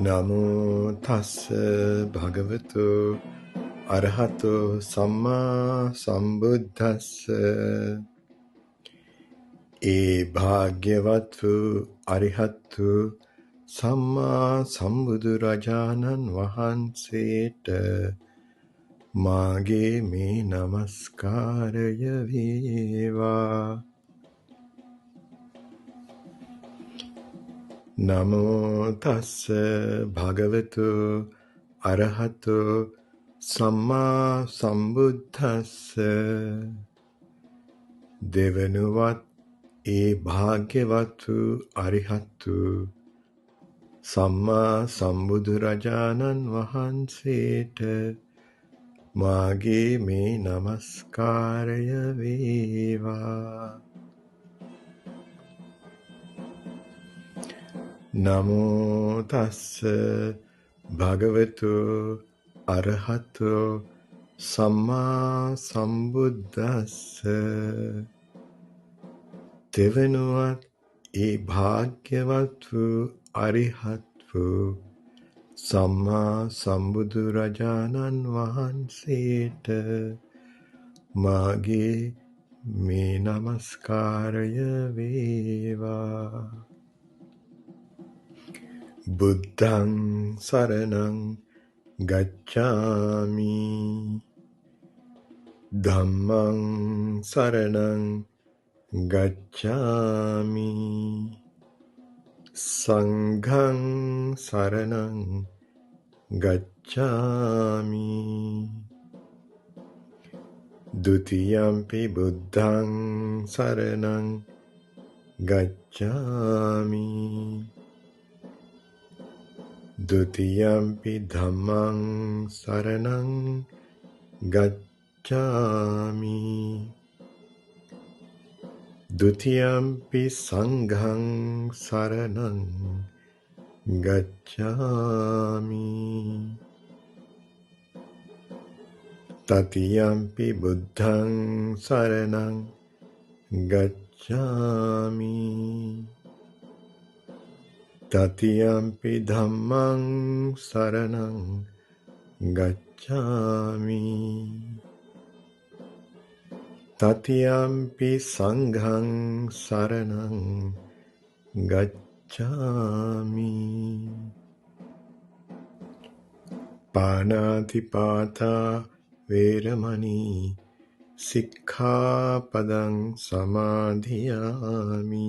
නමෝ තස්ස භගවතු අරහතෝ සම්මා සම්බුද්දස්ස ඒ භාග්‍යවතු අරිහත්තු සම්මා සම්බුදු රජාණන් වහන්සේට මාගේ මේ නමස්කාරය වේවා. නමෝ තස්ස භගවතු අරහතෝ සම්මා සම්බුද්දස්ස දෙවනුවත් ඒ භාග්‍යවතු අරිහත්තු සම්මා සම්බුදුරජාණන් වහන්සේට මාගේ මේ නමස්කාරය වේවා. නමෝ තස්ස භගවතු අරහතෝ සම්මා සම්බුද්දස්ස දෙවනුවත් ඒ භාග්‍යවතු අරිහත්තු සම්මා සම්බුදුරජාණන් වහන්සේට මාගේ මේ නමස්කාරය වේවා. බුද්ධං සරණං ගච්ඡාමි ධම්මං සරණං ගච්ඡාමි සංඝං සරණං ගච්ඡාමි ဒုတိယံ පි බුද්ධං සරණං ගච්ඡාමි ဒုတိယံ පි ධම්මං සරණං ගච්ඡාමි ဒုတိယံ පි සංඝං සරණං ගච්ඡාමි တတိယံ පි බුද්ධං සරණං ගච්ඡාමි တတိယံ පි ධම්මං සරණං ගච්ඡාමි တတိယံ පි සංඝං සරණං ගච්ඡාමි පාණාතිපාතා වේරමණී සික්ඛාපදං සමාදියාමි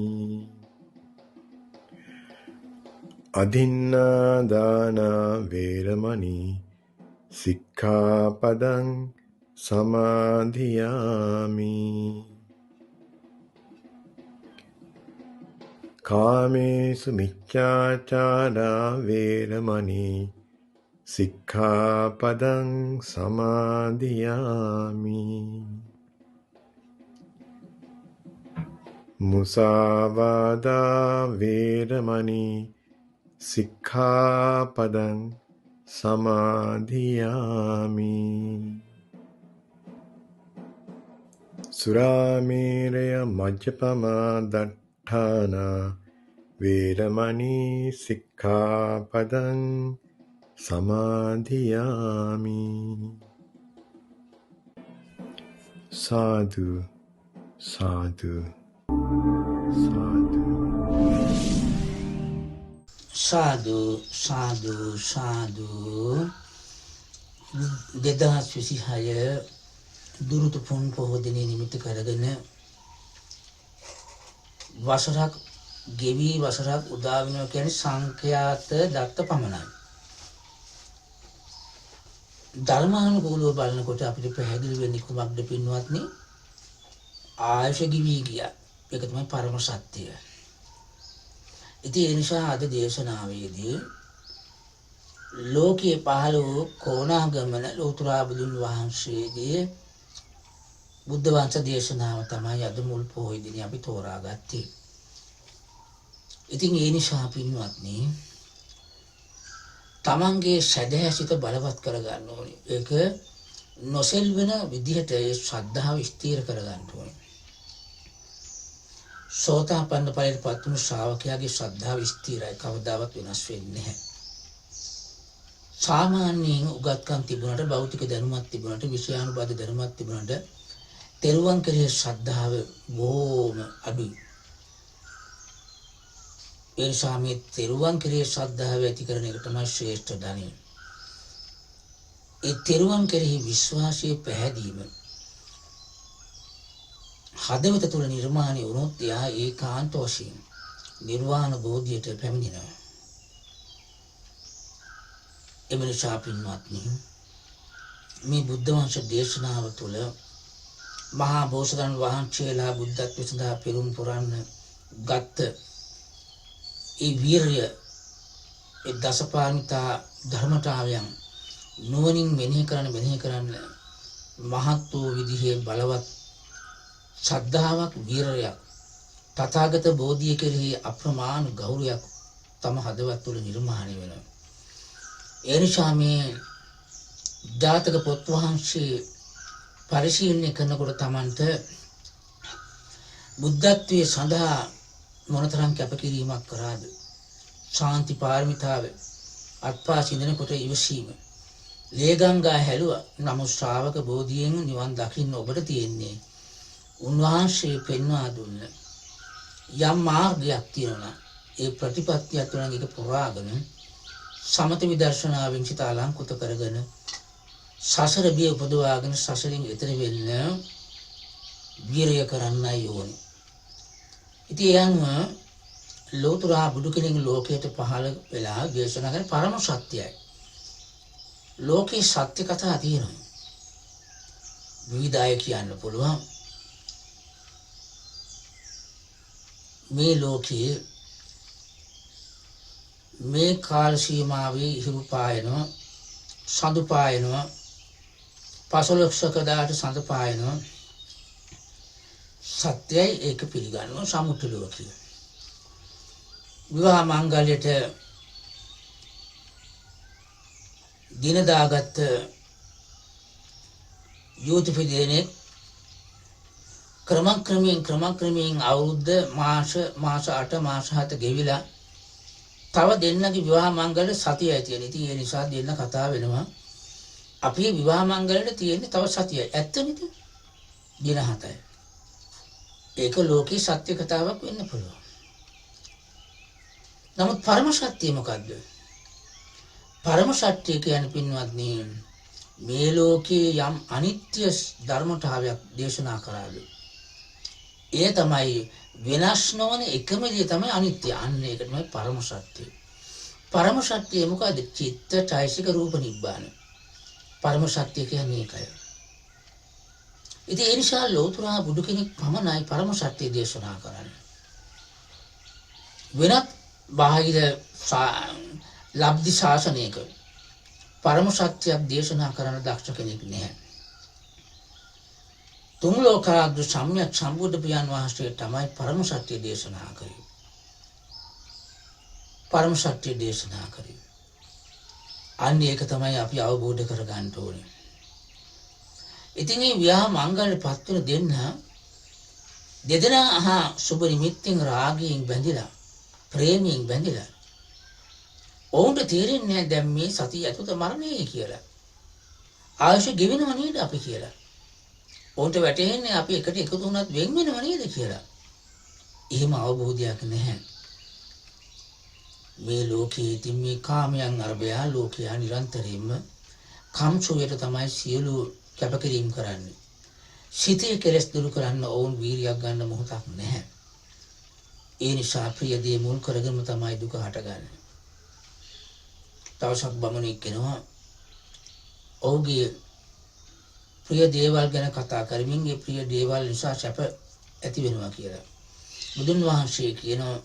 อทินนาดานาเวรมณีสิกขาปดังสมาธิยามิกาเมสุมิจฉาจาราเวรมณีสิกขาปดังสมาธิยามิมุสาวาทาเวรมณีสิกขาปดังสมาธิยามิสุราเมรยมัจจปมาดัฏฐานาเวรมณีสิกขาปดังสมาธิยามิสาธุสาธุสาธุ සාදු සාදු සාදු 2026 දුරුතු පුන් පොහෝ දිනේ නිමිත්ත කරගෙන වසරක් ගෙවි වසරක් උදා වෙනවා කියන්නේ සංඛ්‍යාත දත්ත පමණයි. ධර්මානුකූලව බලනකොට අපිට පැහැදිලි වෙන්නේ කුමක්ද පින්වත්නි? ආයුෂ ගෙවි ගියා. ඒක තමයි පරම සත්‍යය. ඉතින් ඒ නිසා අද දේශනාවේදී ලෝකයේ පහළ වූ කොණාගමන ලෝතර බුදුන් වහන්සේගේ බුද්ධ වංශ දේශනාව තමයි අද මුල් පොහොය දිනේ අපි තෝරාගත්තේ. ඉතින් ඒ නිසා පින්වත්නි තමන්ගේ සැදැහැ සිත බලවත් කරගන්න ඕනේ. ඒක නොසෙල්වෙන විදිහට ඒ ශ්‍රද්ධාව ස්ථිර කරගන්න ඕනේ. සෝතාපන්න ඵලයට පත් වුණු ශ්‍රාවකයාගේ ශ්‍රද්ධාව ස්ථිරයි, කවදාවත් වෙනස් වෙන්නේ නැහැ. සාමාන්‍යයෙන් උගත්කම් තිබුණාට භෞතික දැනුමක් තිබුණාට විෂයානුබද්ධ දැනුමක් තිබුණාට තෙරුවන් කෙරෙහි ශ්‍රද්ධාව බොහෝම අඩුයි. ඒ නිසා මේ තෙරුවන් කෙරෙහි ශ්‍රද්ධාව ඇති කරන එක තමයි ශ්‍රේෂ්ඨ ධනෙ. ඒ තෙරුවන් කෙරෙහි විශ්වාසය පැහැදීම හදවත තුළ නිර්මාණය වුණොත් එයා ඒකාන්ත වශයෙන් නිර්වාණ බෝධියට පැමිණෙනවා. එම නිසා පින්වත්නි මේ බුද්ධ වංශ දේශනාව තුළ මහා බෝසතාණන් වහන්සේලා බුද්ධත්වයට සඳහා පෙරම් පුරන්න ගත්ත ඒ වීරය, ඒ දසපාරමිතා ධර්මතාවයන් නුවණින් මෙනෙහි කරන්න මහත් වූ විදිහේ බලවත් ශ්‍රද්ධාවක්, වීරයක්, තථාගත බෝධිය කෙරෙහි අප්‍රමාණ ගෞරවයක් තම හදවත් තුළ නිර්මාණය වෙනවා. ඒ නිසා මේ ජාතක පොත් වහන්සේ පරිශීලනය කරනකොට Tamanට බුද්ධත්වයේ සඳහා මොනතරම් කැපකිරීමක් කරාද, ශාන්ති පාරමිතාව අත්පා සිඳනකොට ඉවසීම, ලේගංගා හැලුවා. නමුත් ශ්‍රාවක බෝධියෙන් නිවන් දකින්න ඔබට තියෙන්නේ උන්වහන්සේ පෙන්වා දුන්න යම් මාර්ගයක් තියෙනවා. ඒ ප්‍රතිපත්තිය තුළින් ඒක පුරාගෙන සමත විදර්ශනාවෙන් සිත අලංකృత කරගෙන සසර බිය උපදවාගෙන සසරින් එතර වෙන්න වීරය කරන්නයි ඕනේ. ඉතින් යන්න ලෝතර බුදු කෙනෙක් ලෝකයට පහළ වෙලා දේශනා කරන පරම සත්‍යයි. ලෝකේ සත්‍ය කතා තියෙනවා. විවිධය කියන්න පුළුවන්. මේ ලෝකයේ මේ කාල සීමාවේ හිරු පායනවා, සඳු පායනවා, පසළොස්වක දාට සඳ පායනවා. සත්‍යයි, ඒක පිළිගන්නවා සමුද්‍ර ලෝකයේ. විවාහ මංගල්‍යයට දින දාගත්ත යුවති දෙනෙක් ක්‍රමක්‍රමයෙන් අවුරුද්ද මාස 8 මාස 7 ගෙවිලා තව දෙන්නගේ විවාහ මංගල්‍ය සතියයි තියෙන. ඉතින් ඒ නිසා දෙන්න කතා වෙනවා. අපි විවාහ මංගල්‍යයට තියෙන්නේ තව සතියයි. ඇත්තනේ දින 7යි. ඒක ලෝකේ සත්‍ය කතාවක් වෙන්න පුළුවන්. නමුත් පරම සත්‍ය මොකද්ද? පරම සත්‍ය කියන්නේ පින්වත්නි මේ ලෝකේ යම් අනිත්‍ය ධර්මතාවයක් දේශනා කරාද ඒ තමයි වෙනස් නොවන එකම දේ තමයි අනිත්‍ය. අන්න ඒක තමයි පරම සත්‍ය. පරම සත්‍ය මොකද? චිත්ත, චෛසික, රූප, නිබ්බාන. පරම සත්‍ය කියන්නේ ඒකයි. ඉතින් ඒ නිසා ලෝතර බුදු කෙනෙක් පමණයි පරම සත්‍ය දේශනා කරන්නේ. වෙනත් බාහිර ලබ්ධි ශාසනයක පරම සත්‍යයක් දේශනා කරන දක්ෂ කෙනෙක් නැහැ. තුන් ලෝකාග්‍ර සම්්‍යක් සම්බුද්ධ පියාණන් වහන්සේ තමයි පරම සත්‍ය දේශනා කරේ. පරම සත්‍ය දේශනා කරේ. අන්න ඒක තමයි අපි අවබෝධ කරගන්න ඕනේ. ඉතින් මේ විවාහ මංගල්‍ය පත්වන දෙදෙනා සුබ නිමිත්තෙන් රාගයෙන් බැඳිලා, ප්‍රේමයෙන් බැඳිලා ඔවුන්ට තේරෙන්නේ නැහැ දැන් මේ සතිය ඇතුළත මරණය කියලා. ආයුෂ ගෙවෙනව නේද අපි කියලා. ඔවුන්ට වැටහෙන්නේ අපි එකට එකතු වුණත් වෙන් වෙනව නේද කියලා. එහෙම අවබෝධයක් නැහැ. මේ ලෝකයේ ඉතින් මේ කාමයන් අරබයා ලෝකයා නිරන්තරයෙන්ම කම්සෝයට තමයි සියලු කැපකිරීම කරන්නේ. සිතේ කෙලෙස් දුරු කරන්න ඔවුන් වීරියක් ගන්න මොහොතක් නැහැ. ඒ නිසා ප්‍රිය දේ මුල් කරගෙන තමයි දුක හටගන්නේ. දවසක් බමුණෙක් කෙනා ඔහුගේ ප්‍රිය දේවල් ගැන කතා කරමින් ඒ ප්‍රිය දේවල් නිසා සැප ඇති වෙනවා කියලා. බුදුන් වහන්සේ කියනවා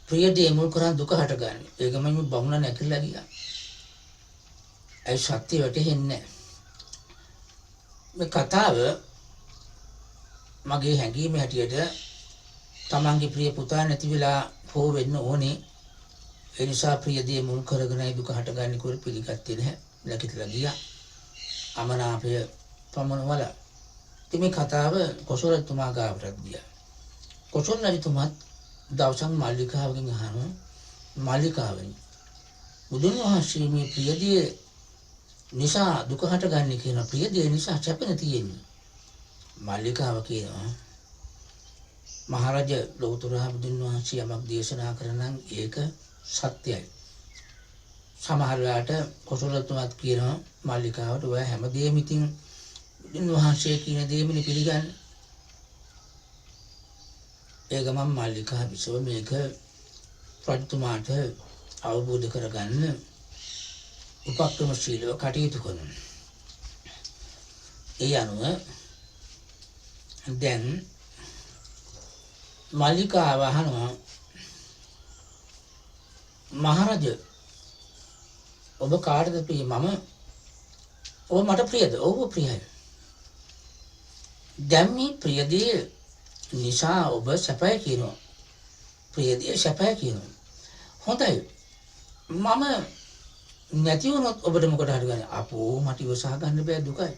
ප්‍රිය දේ මුල් කරන් දුක හටගන්නේ. ඒකම මේ බමුණ නැකිලා ගියා. ඒ සත්‍ය වැටහෙන්නේ නැහැ. මේ කතාව මගේ හැඟීම හැටියට තමන්ගේ ප්‍රිය පුතා නැති වෙලා හෝ වෙන්න ඕනේ. ඒ නිසා ප්‍රිය දේ මුල් කරගෙනයි දුක හටගන්නේ කියලා පිළිගත්තේ නැහැ. නැගිටලා ගියා. අමනාපය පමනවල. ඉතින් මේ කතාව කොසල් රජතුමා ගාවට ගියා. කොසල් රජතුමාත් දවසක් මල්ලිකාවගෙන් අහනවා මල්ලිකාවනි බුදුන් වහන්සේ මේ ප්‍රියදිය නිසා දුක හටගන්නේ කියන ප්‍රියදිය නිසා සැපෙන තියෙන්නේ. මල්ලිකාව කියනවා මහරජ ලෞතර බුදුන් වහන්සේ යමක් දේශනා කරනම් ඒක සත්‍යයි. සමහර වෙලාවට කොසලතුමත් කියනවා මල්ලිකාවට ඔය හැමදේම ඉතින් බුදුන් වහන්සේ කියන දේමනේ පිළිගන්නේ. ඒක මම මල්ලිකා විසව මේක රජතුමාට අවබෝධ කරගන්න උපක්‍රමශීලව කටයුතු කරනවා. ඒ අනුව දැන් මල්ලිකාව අහනවා මහරජ ඔබ කාටද ප්‍රිය? මම ඔබ මට ප්‍රියද? ඔව් ප්‍රියයි. දැන් මේ ප්‍රියදී නිසා ඔබ සැපයි කියනවා. ප්‍රියදී සැපයි කියනවා. හොඳයි. මම නැති වුණොත් ඔබට මොකද හරියන්නේ? අපෝ මට ඉවසා ගන්න බෑ දුකයි.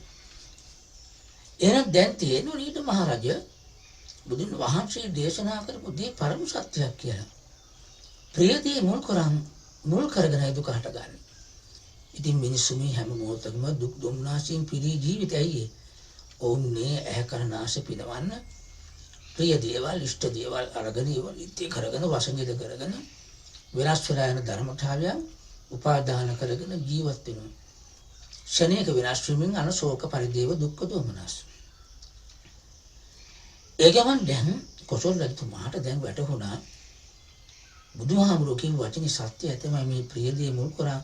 එහෙනම් දැන් තියෙන්නේ ඊට මහරජ බුදුන් වහන්සේ දේශනා කරපු දේ පරම සත්‍යයක් කියලා. ප්‍රියදී මුල් කරගෙන දුක හටගන්නේ. ඉතින් මිනිස්සු මේ හැම මොහොතකම දුක් දුම්නාසයෙන් පිරී ජීවිතයයි. ඔවුන්නේ ඇහැ කන නාසය පිනවන්න ප්‍රිය දේවල් ඉෂ්ට දේවල් අරගෙන ඒවා නිත්‍ය කරගෙන වසඟිත කරගෙන වෙනස් වෙලා යන ධර්මතාවයන් උපාදාන කරගෙන ජීවත් වෙනවා. ශනේක විනාශ වීමෙන් අනශෝක පරිදේව දුක්ඛ දෝමනස්. ඒකමන් දැන් කොසල් රජතුමාට දැන් වැටහුණා බුදුහාමුදුරුවෝ කියන වචනේ සත්‍යය තමයි මේ ප්‍රියදේ මුල් කරා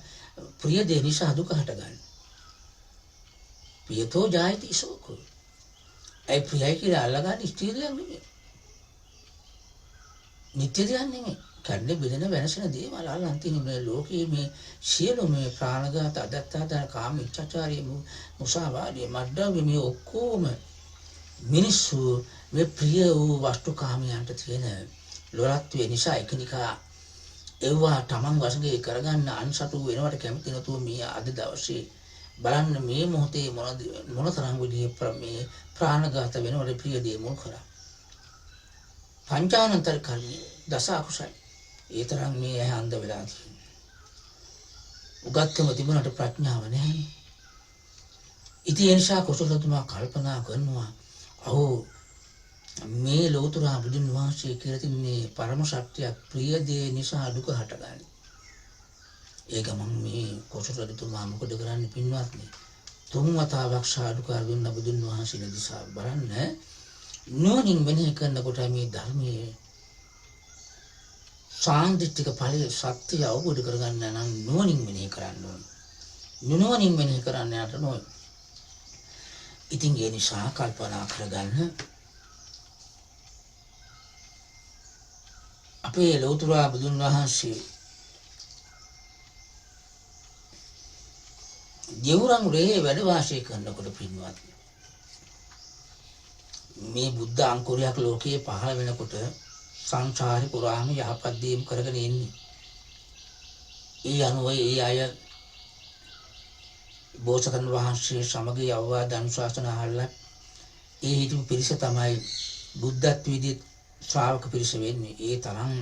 ප්‍රියදේ නිසා දුක හටගන්නේ. ප්‍රියතෝ ජායති ශෝකෝ. ඒ ප්‍රියයි කියලා අල්ලගන්න ස්ථිරයක් නෙමෙයි. නිත්‍ය දෙයක් නෙමෙයි. කන්නේ බෙදෙන වෙනසන දේවල් අල්ලන් තියෙන මේ ලෝකයේ මේ සියලුම මේ ප්‍රාණඝාත අදත්තාදාන කාම ඉච්ඡාචාරය මුසාවාදී මඩ්ඩම් මේ ඔක්කොම මිනිස්සු මේ ප්‍රිය වූ වස්තුකාමයන්ට තියෙන ලොරත්වය නිසා එකිනෙකා ඒවා තමන් වශයෙන් කරගන්න අන්සතු වෙනවට කැමති නැතුව මේ අද දවසේ බලන්න මේ මොහොතේ මොනතරම් විදිහේ මේ ප්‍රාණඝාත වෙනවට ප්‍රිය දේ මුල් කරා. පංචානන්තර කර්ම දස අකුසල. ඒ තරම් මේ ඇහැ අන්ධ වෙලා තියෙනවා. උගත්කම තිබුණාට ප්‍රඥාව නැහැ. ඉතින් ඒ නිසා කොසලතුමා කල්පනා කරනවා අහෝ මේ ලෞතර බුදුන් වහන්සේ කියලා තින්නේ පරම සත්‍යයක් ප්‍රිය දේ නිසා දුක හටගන්නේ. ඒක මම මේ කොසලතුමා මොකද කරන්නේ පින්වත්නි? තුන් වතාවක් සාදුකාර දුන්න බුදුන් වහන්සේ දිසා බලන්න නුවණින් මෙනෙහි කරනකොට මේ ධර්මයේ සාන්දිටික ඵලයේ සත්‍ය අවබෝධ කරගන්න නම් නුවණින් මෙනෙහි කරන්න ඕන. නුවණින් මෙනෙහි කරන්න යට නොයි. ඉතින් ඒ නිසා කල්පනා කරගන්න අපේ ලෞතර බුදුන් වහන්සේ දෙවුරන්ගේ වැඩ වාසය කරනකොට පින්වත් මේ බුද්ධ අංකුරයක් ලෝකයේ පහළ වෙනකොට සංසාරේ පුරාම යහපත් දේම කරගෙන ඉන්නේ. ඒ අනුව ඒ අය බෝසතන් වහන්සේ සමග අවවාද අනුශාසන අහලා ඒ හිටපු පිරිස තමයි බුද්ධත්වයේදී ශ්‍රාවක පිරිස වෙන්නේ. ඒ තරම්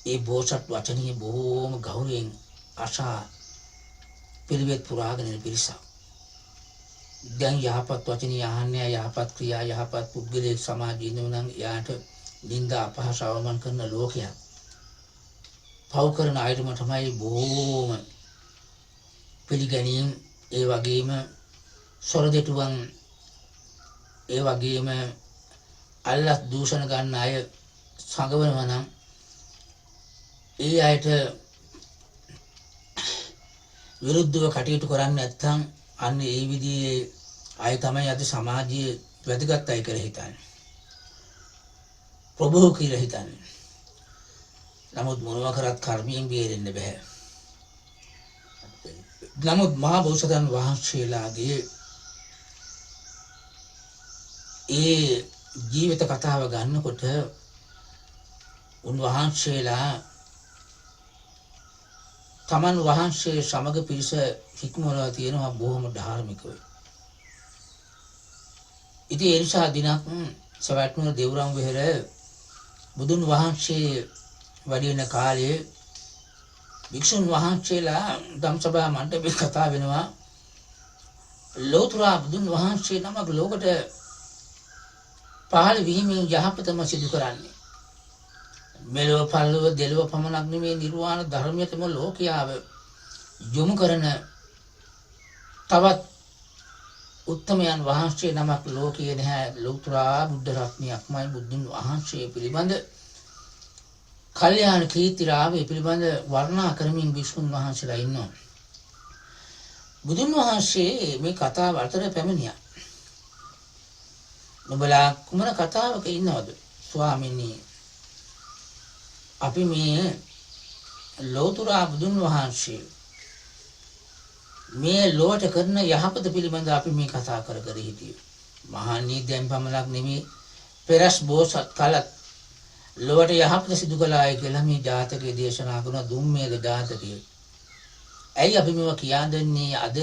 ඒ බෝසත් වචනීය බොහෝම ගෞරවයෙන් අසා පිළිවෙත් පුරාගෙන ඉන්න පිරිසක්. දැන් යහපත් වචනීය අහන්නේ යහපත් ක්‍රියා යහපත් පුද්ගලයෙක් සමාජයේ ඉන්නව නම් යාට නින්දා අපහාස අවමාන කරන ලෝකයක්. පව් කරන අයටම තමයි බොහෝම පිළිගැනීම් ඒ වගේම සොරදෙටුවන් ඒ වගේම අල්ලස් දූෂණ ගන්න අය සංගවනවා නම් ඒ අයට විරුද්ධව කටයුතු කරන්නේ නැත්නම් අන්න ඒ විදිහේ අය තමයි අද සමාජයේ වැදගත් අය කියලා හිතන්නේ. ප්‍රභූ කියලා හිතන්නේ. නමුත් මොනවා කරත් කර්මයෙන් බේරෙන්න බෑ. නමුත් මහා බෝසතන් වහන්සේලාගේ ඒ ජීවිත කතාව ගන්නකොට උන්වහන්සේලා තමන් වහන්සේ සමග පිරිස හික්මවලා තියෙනවා බොහොම ධාර්මිකව. ඉතින් ඒ නිසා දිනක් සවැත්නුවර දෙවුරම් වෙහෙර බුදුන් වහන්සේ වැඩි වෙන කාලේ භික්ෂුන් වහන්සේලා ධම්සභා මණ්ඩපේ කතා වෙනවා ලෝතර බුදුන් වහන්සේ නමක් ලෝකට පහළ වීමෙන් යහපතම සිදු කරන්නේ. මෙලොව පරලොව දෙලොව පමණක් නෙමේ නිර්වාණ ධර්මයටම ලෝකයාව යොමු කරන තවත් උත්තමයන් වහන්සේ නමක් ලෝකයේ නැහැ. ලෝතර බුද්ධ රත්නයක්මයි බුදුන් වහන්සේ පිළිබඳ කල්යාණ කීර්තිරාවේ පිළිබඳ වර්ණනා කරමින් විසුණු වහන්සේලා ඉන්නවා. බුදුන් වහන්සේ මේ කතාව අතර පැමිණියා. නුඹලා කුමන කතාවක ඉන්නවද ස්වාමීනි? අපි මේ ලෝතර බුදුන් වහන්සේ මේ ලෝට කරන යහපත පිළිබඳ අපි මේ කතා කර කර හිටියේ. මහණී දැන් පමණක් නෙමේ පෙරස් බෝසත් කලත් ලොවට යහපත සිදු කළායි කියලා මේ ජාතකයේ දේශනා කරන දුම්මේද ජාතකයේ. ඇයි අපි මේවා කියා දෙන්නේ? අද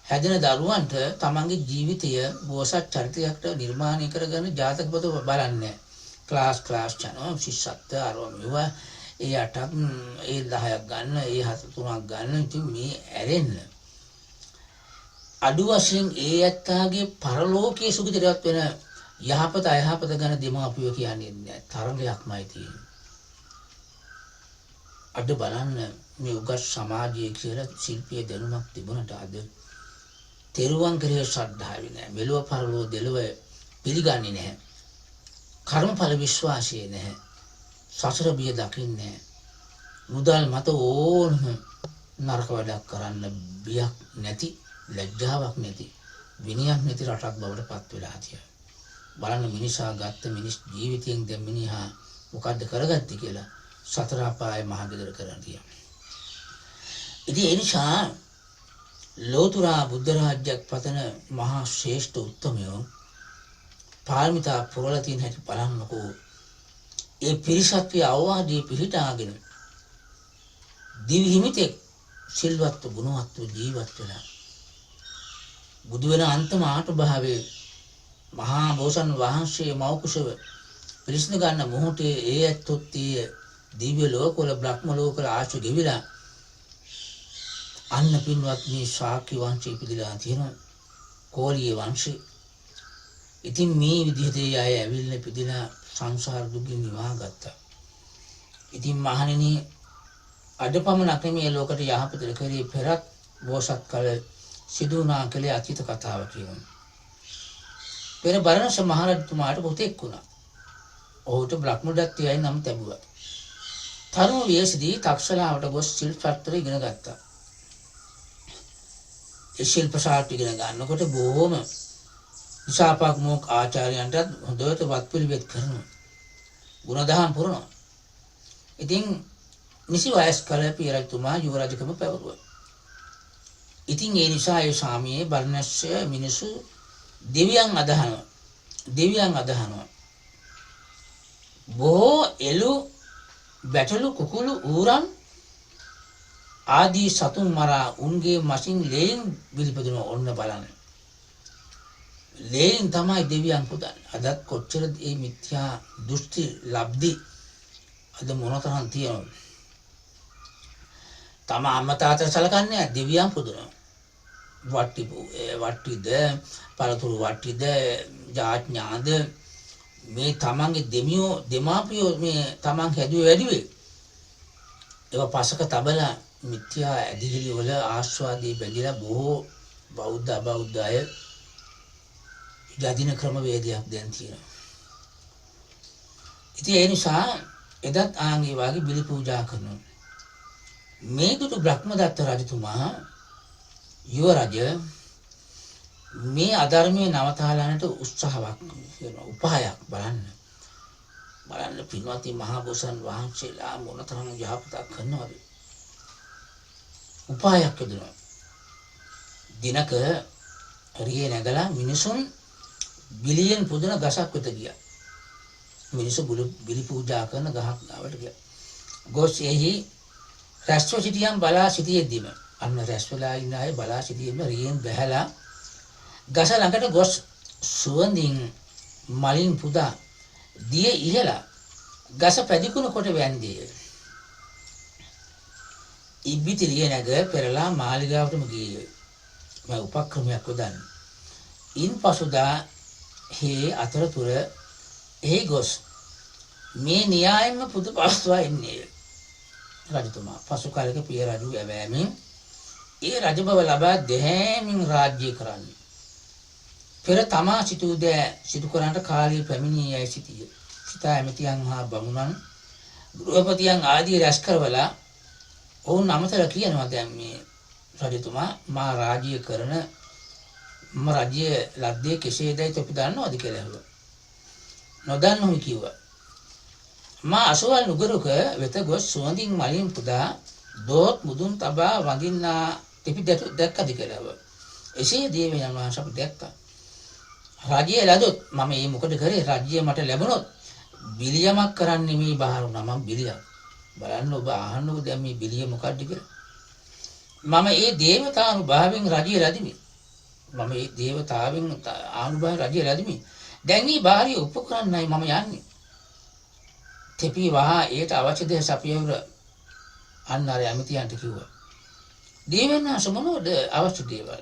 හැදෙන දරුවන්ට තමන්ගේ ජීවිතය බෝසත් චරිතයකට නිර්මාණය කරගෙන ජාතක පොත බලන්නේ. ක්ලාස් යනවා ශිෂ්‍යත්ව ආරෝමව ඒ 8ක් ඒ 10ක් ගන්න ඒ 3ක් ගන්න. ඉතින් මේ ඇරෙන්න අඩු වශයෙන් ඒ ඇත්තාගේ පරලෝකයේ සුගතිරවත් වෙන යහපත අයහපත ගැන දෙමාපියෝ කියන්නේ නැහැ. තරංගයක්මයි තියෙන්නේ. අද බලන්න මේ උගත් සමාජයේ කියලා ශිල්පීය දැනුමක් තිබුණට අද තෙරුවන් කෙරෙහි ශ්‍රද්ධාව නැහැ. මෙලොව පරලොව දෙලොව පිළිගන්නේ නැහැ. කර්මඵල විශ්වාසය නැහැ. සසර බිය දකින්නේ නැහැ. මුදල් මත ඕනම නරක වැඩක් කරන්න බියක් නැති, ලැජ්ජාවක් නැති, විනයක් නැති රටක් බවට පත් වෙලා තියෙනවා. බලන්න මිනිසා ගත්ත මිනිස් ජීවිතයෙන් දැන් මිනිහා මොකද්ද කරගත්තේ කියලා සතර අපායේ මහගෙදර කරන් තියෙනවා. ඉතින් ඒ නිසා ලෝතර බුද්ධ රාජ්‍යයක් පතන මහා ශ්‍රේෂ්ඨ උත්තමයෝ පාරමිතා පුරලා තියෙන හැටි බලන්නකෝ. ඒ පිරිසත්වයේ අවවාදී පිළිටාගෙන දිවි හිමිතෙක් සිල්වත් ගුණවත් ජීවත් වෙලා බුදු වෙන අන්තිම ආත්මභාවයේ මහා බෝසත් වහන්සේ මෞකුසව පිළිස්න ගන්න මොහොතේ ඒ ඇත්තොත් දිව්‍ය ලෝකවල බ්‍රහ්ම ලෝකවල ආශු ගෙවිලා අන්න පින්වත් මේ ශාක්‍ය වංශය පිළිලා තියෙනවා. කෝලිය වංශය. ඉතින් මේ විදිහට අය ඇවිල්ලා පිළිලා සංසාර දුකින් නිවා ගත්තා. ඉතින් මහණෙනි අද පමණක් මේ ලෝකයට යහපත කරේ පෙරත් බෝසත් කල සිදු වුණා කියලා අතීත කතාව කියනවා. පෙර බරණැස මහරජතුමාට පුතෙක් වුණා. ඔහුට බ්‍රහ්මදත්තයයි නම් ලැබුවා. තරුණ වයසේදී තක්ෂලාවට ගොස් ශිල්ප ශාස්ත්‍රය ඉගෙන ගත්තා. ඒ ශිල්ප ශාස්ත්‍රය ඉගෙන ගන්නකොට බොහොම විසාපක් මොක් ආචාර්යයන්ටත් හොඳට වත් පිළිවෙත් කරනවා. ගුණදහම් පුරනවා. ඉතින් නිසි වයස් කල පියරජතුමා යුවරජකම පැවරුවා. ඉතින් ඒ නිසා ඒ සාමියේ බරණැස්ය මිනිසු දෙවියන් අදහනවා. බොහෝ එළු බැටළු කුකුළු ඌරන් ආදී සතුන් මරා උන්ගේ මසින් ලේන් බිලිපදින ඔන්න බලන්න. ලේන් තමයි දෙවියන් පුදන්නේ. අදත් කොච්චර මේ මිත්‍යා දෘෂ්ටි ලබ්ධි අද මොනතරම් තියෙනවද? තම අම්මා තාත්තා සලකන්නේ දෙවියන් පුදනවා. වට්ටිද පළතුරු වට්ටිද ජාඥාද මේ තමන්ගේ දෙමාපියෝ මේ තමන් හැදුවේ වැඩිවේ. ඒවා පසක තබලා මිත්‍යා ඇදිලි වල ආස්වාදී බැඳිලා බොහෝ බෞද්ධ අබෞද්ධ අය යදින ක්‍රමවේදයක් දැන් තියෙනවා. ඉතින් ඒ නිසා එදත් ආන්ගේ වාගේ බිලි පූජා කරනවා. මේ දුටු බ්‍රහ්මදත්ත රජතුමා යුවරජ මේ අධර්මයේ නවතාලන්නට උත්සාහයක් කරනවා. උපායක් බලන්න පින්වත්නි මහා බෝසත් වහන්සේලා මොනතරම් යහපතක් කරනවද? උපායක් යොදනවා. දිනක හරියේ නැගලා මිනිසුන් බිලියන් පුදන ගසක් වෙත ගියා. මිනිස්සු බිලි පූජා කරන ගහක් ගාවට ගියා. ගොස් එහි රැස්ව සිටියන් බලා සිටියෙද්දීම අන්න රැස් වෙලා ඉන්න අය බලා සිටියෙම රියෙන් බැහැලා ගස ළඟට ගොස් සුවඳින් මලින් පුදා දිය ඉහලා ගස පැදිකුණු කොට වැන්දිය. ඉබ්බිතිලිය නැග පෙරලා මාලිගාවටම ගියේ. මම උපක්‍රමයක් යොදන්න. ඉන්පසුදා හේ අතරතුර එහි ගොස් මේ න්‍යායෙන්ම පුද පවත්වා එන්නේ. රජතුමා පසු කාලයක පිය රජු ඇවෑමෙන් ඒ රජ බව ලබා දෙහැමින් රාජ්‍ය කරන්නේ. පෙර තමා සිටු දෑ සිදු කරන්නට කාලය පැමිණී යයි සිටිය. සිතා ඇමතියන් හා බමුණන් ගෘහපතියන් ආදී රැස් කරවලා ඔවුන් අමතර කියනවා දැන් මේ රජතුමා මා රාජ්‍ය කරන මම රජ්‍ය ලද්දේ කෙසේදයි තොපි දන්නවද කියලා ඇහුවා. නොදන්නොමි කිව්වා. මා අසවල් නුගරුක වෙත ගොස් සුවඳින් මලින් පුදා දෝත් මුදුන් තබා වඳින්නා තිපි දැක්කද කියලා ඇහුවා. එසේ දේවයන් වහන්සේ අපි දැක්කා. රාජ්‍ය ලැබුත් මම මේ මොකද කරේ රාජ්‍ය මට ලැබුණොත් බිලියමක් කරන්නේ මේ බාහිර වුණා මම බිලියක්. බලන්න ඔබ අහන්නකො දැන් මේ බිලිය මොකක්ද කියලා. මම ඒ දේවතානුභාවයෙන් රාජ්‍ය ලැබුණි. මම මේ දේවතාවෙන් ආනුභාව රජය ලැබුණි. දැන් මේ බාහිර උපකරණයි මම යන්නේ. තෙපි වහා ඒට අවශ්‍ය දේ සපයවර අන්න අර ඇමතියන්ට කිව්වා. දේවයන්වහන්සේ මොනවද අවශ්‍ය දේවල්?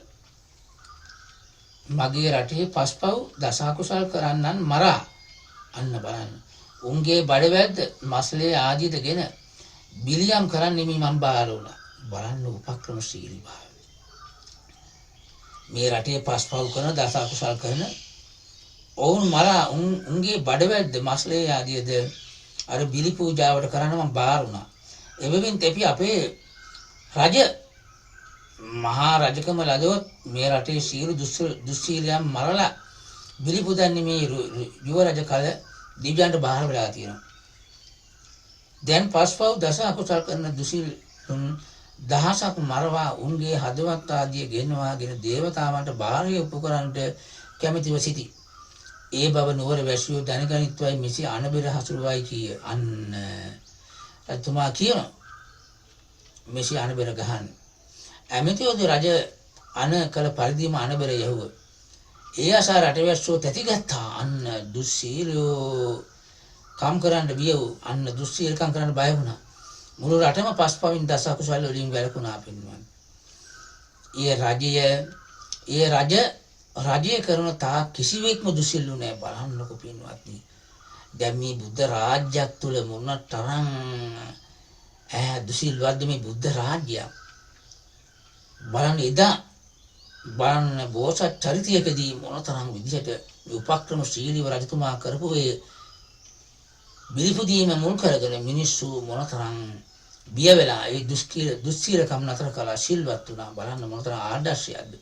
මගේ රටේ පස්පව් දසකුසල් කරන්නන් මරා අන්න බලන්න. උන්ගේ බඩවැද්ද මස්ලේ ආදීදගෙන බිලියම් කරන්නේ මම බාර වුණා. බලන්න උපක්‍රමශීලී භාවය. මේ රටේ පස්පව් කරන දසකුසල් කරන ඔවුන් මරා උන්ගේ බඩවැද්ද මස්ලේ ආදීද අර බිලි පූජාවට කරන්න මම බාර වුණා. එබැවින් තෙපි අපේ රජ මහා රජකම ලදොත් මේ රටේ සියලු දුස්සීලයන් මරලා බිලි පුදන්නේ මේ යුව රජ කල දිව්‍යයන්ට බාර වෙලා තියෙනවා. දැන් පස්පව් දස අකුසල් කරන දුස්සීලුන් දහසක් මරවා උන්ගේ හදවත් ආදිය ගෙනවාගෙන දේවතාවන්ට බාහිර උපකරණට කැමැතිව සිටි. ඒ බව නුවර වැසියෝ දැනගනිත්වයි මෙසි අනබෙර හසුරුවයි කිය. අන්න රජතුමා කියනවා මෙසි අනබෙර ගහන්න. ඇමතිවරු රජ අන කළ පරිදිම අනබෙර යහුව. ඒ අසා රටවැස්සෝ තැතිගත්තා. අන්න දුස්සීලයෝ කම් කරන්න බිය වූ අන්න දුස්සීලකම් කරන්න බය වුණා. මුළු රටම පස්පවින් දස අකුසල් වලින් වැළකුණා පින්වන්. ඒ රජය කරන තා කිසිවෙක්ම දුසිල්ලු නෑ. බලන්නකො පින්වත්නි. දැන් මේ බුද්ධ රාජ්‍යයක් තුල මොන තරම් දුසිල්වත්ද මේ බුද්ධ රාජ්‍යය. බලන්න එදා බලන්න බෝසත් චරිතයකදී මොන තරම් විදිහට උපක්‍රමශීලීව රජතුමා කරපු ඒ බිලිපුදීම මුල් කරගෙන මිනිස්සු මොන තරම් බිය වෙලා ඒ දුස්සීලකම් නතර කළා සිල්වත් වුණා. බලන්න මොන තරම් ආදර්ශයක්ද.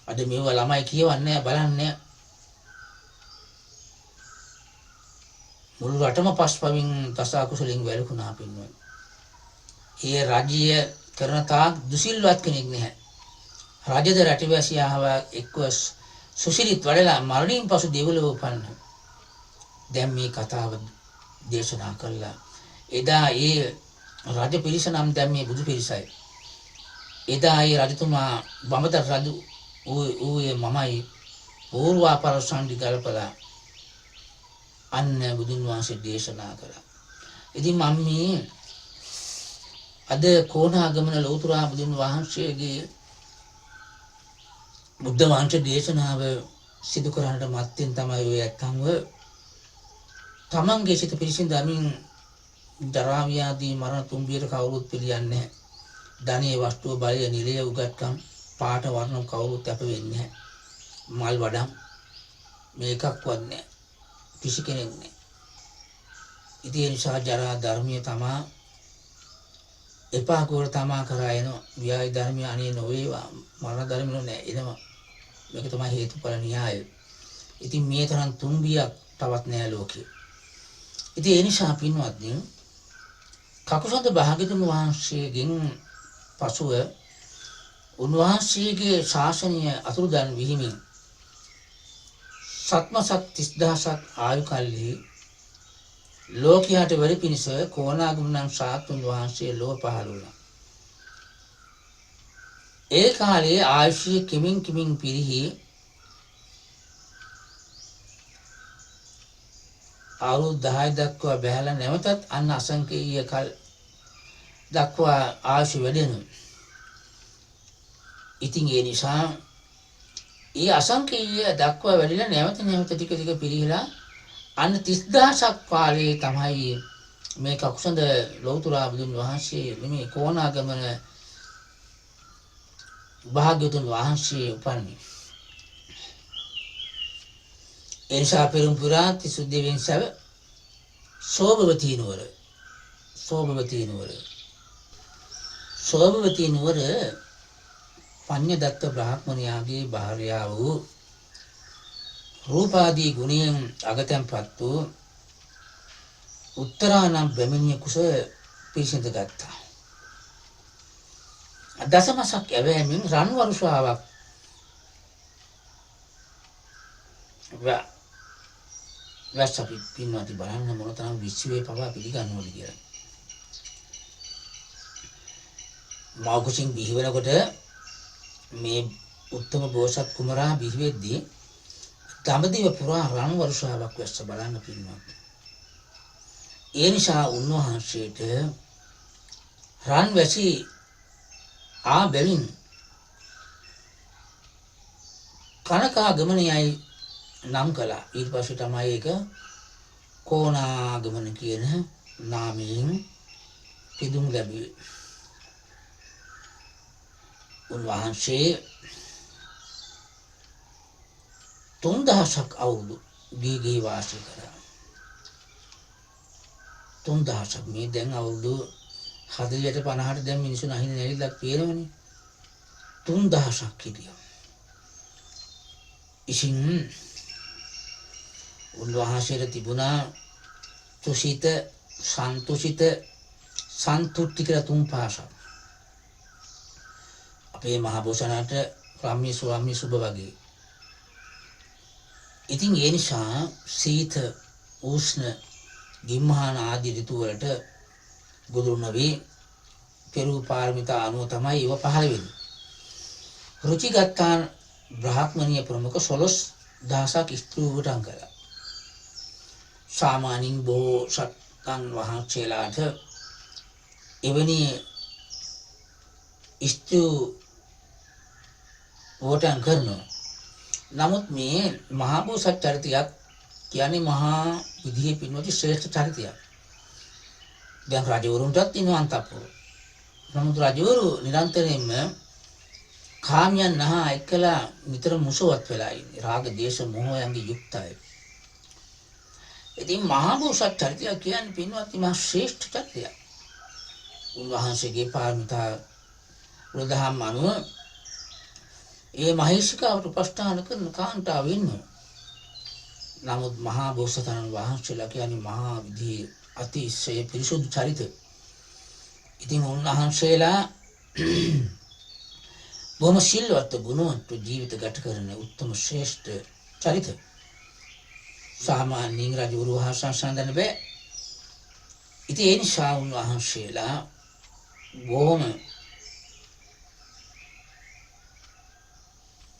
අද මේව ළමයි කියවන්නේ බලන්නේ මුළු රටම පස්පවින් දස අකුසලින් වැළකුණා පින්වත්නි. ඒ රාජ්‍ය කරන තාක් දුසිල්වත් කෙනෙක් නැහැ. රජද රටවැසියාව එක්ව සුසිරිත් වඩලා මරණින් පසු දෙව්ලොව උපන්න. දැන් මේ කතාව දේශනා කළා. එදා ඒ රජ පිරිස නම් දැන් මේ බුදු පිරිසයි. එදා ඒ රජතුමා බඹදර රජු ඌයේ මමයි පූර්වාපරසන්දි ගල්පලා අන්න බුදුන් වහන්සේ දේශනා කළා. ඉතින් මම මේ අද කොණාගමන ලෝතුරා බුදුන් වහන්සේගේ බුද්ධ වංශ දේශනාව සිදු කරන්නට මත්තෙන් තමයි ඔය ඇත්තන්ව තමන්ගේ සිත පිරිසිඳමින් ජරා ව්‍යාධි මරණ තුම්බියට කවුරුත් පිළියන්නේ නැහැ. ධනෙ වස්තුව බලය නිලය උගත්කම් පාට වර්ණ කවුරුත් අප වෙන්නේ නැහැ. මල් වඩම් මේකක්වත් නැහැ. කිසි කෙනෙක් නැහැ. ඉතින් ඒ නිසා ජරා ධර්මයේ තමා එපා කෝර තමා කරා එනවා. ව්‍යාධි ධර්මයේ අනේ නොවේවා මරණ ධර්මිනෝ නැහැ එනවා. මේක තමයි හේතුඵල න්‍යාය. ඉතින් මේ තරම් තුම්බියක් තවත් නැහැ ලෝකේ. ඉතින් ඒ නිසා පින්වත්නි කකුසඳ භාග්‍යතුන් වහන්සේගෙන් පසුව උන්වහන්සේගේ ශාසනය අතුරුදන් විහිමින් සත්මසත් 30000ක් ආයු කල්හි ලෝකයට වෙරි පිණිස කොණාගමන ශාතුන් වහන්සේ ලෝක පහළ වුණා. ඒ කාලයේ ආයුෂය කිමින් පිරිහි අවුරුදු 10 දක්වා බැහැලා නැවතත් අන්න අසංකේය කල් දක්වා ආශි වැඩෙනවා. ඉතින් ඒ නිසා ඒ අසංකේය දක්වා වැඩිලා නැවත නැවත ටික ටික පිළිහිලා අන්න 30000ක් කාලේ තමයි මේ කකුසඳ ලෞතර බුදුන් වහන්සේ මේ කොණාගමන භාග්‍යවතුන් වහන්සේ උපන්නේ. එනිසා පෙරම් පුරා තිසුද්ධියෙන් සැව සෝභවතී නුවර පඤ්ඤදත්ත බ්‍රාහ්මණයාගේ භාර්යාව වූ රූපාදී ගුණයෙන් අගතැන්පත් වූ උත්තරානම් බ්‍රහ්මණ්‍ය කුස පිරිසිඳ ගත්තා. දසමසක් ඇවෑමෙන් රන් වරුෂාවක් වැස්ස අපි පින්වත්නි බලන්න මොනතරම් විශ්වයේ පවා පිළිගන්නවද කියලා. මා කුසින් බිහි වෙනකොට මේ උත්තම බෝසත් කුමරා බිහි වෙද්දී දඹදිව පුරා රන් වරුෂාවක් වැස්ස බලන්න පින්වත්. ඒ නිසා උන්වහන්සේට රන් වැසි බැවින් කනකාගමනයයි නම් කළා. ඊට පස්සේ තමයි ඒක කොණාගමන කියන නාමයෙන් පිදුම් ලැබුවේ. උන්වහන්සේ 3000ක් අවුරුදු දීර්ඝ වාසය කළා. 3000ක් මේ දැන් අවුරුදු 40ට 50ට දැන් මිනිස්සු නැහින නැරිලක් පේනවනේ. 3000ක් හිටියා. ඉතින් උන්වහන්සේට තිබුණා තුසිත, සන්තුසිත, සන්තුට්ටි කියලා 3 පාසක්. අපේ මහ බෝසතාණන්ට රාම්‍ය ස්වාමි සුබ වගේ. ඉතින් ඒ නිසා සීත, උෂ්ණ, ගිම්හාන ආදී ඍතු වලට බුදුන් වහන්සේ පෙරූ පාරමිතා අනුව තමයි ඒව පහළ වෙන්නේ. රුචිගත්තාන් බ්‍රාහ්මණීය ප්‍රමුඛ 16000ක් ස්ත්‍රී වටන් කළා. සාමාන්‍යයෙන් බෝසත්යන් වහන්සේලාට එවැනි ස්ත්‍රී වටන් කරනවා. නමුත් මේ මහා බෝසත් චරිතයක් කියන්නේ මහා විධියේ පින්වති ශ්‍රේෂ්ඨ චරිතයක්. දැන් රජවරුන්ටත් තියෙනවා අන්තපුර. නමුත් රජවරු නිරන්තරයෙන්ම කාමයන් නහා එක්කලා නිතර මුසවත් වෙලා ඉන්නේ. රාග, දේශ, මොහයන්ගේ යුක්තයි. ඉතින් මහා බෝසත් චරිතය කියන්නේ පින්වත්නි මහා ශ්‍රේෂ්ඨ චරිතයක්. උන්වහන්සේගේ පාරමිතා උදහම් අනුව ඒ මහේශිකාවට උපස්ථාන කරන කාන්තාව ඉන්නවා. නමුත් මහා බෝසතාණන් වහන්සේලා කියන්නේ මහා විධියේ අතිශය පිරිසුදු චරිත. ඉතින් උන්වහන්සේලා බොහොම සිල්වත් ගුණවන්ත ජීවිත ගත කරන උත්තම ශ්‍රේෂ්ඨ චරිත. සාමාන්‍යයෙන් රජවරු හා සංසන්දන බෑ. ඉතින් ඒ නිසා උන්වහන්සේලා බොහොම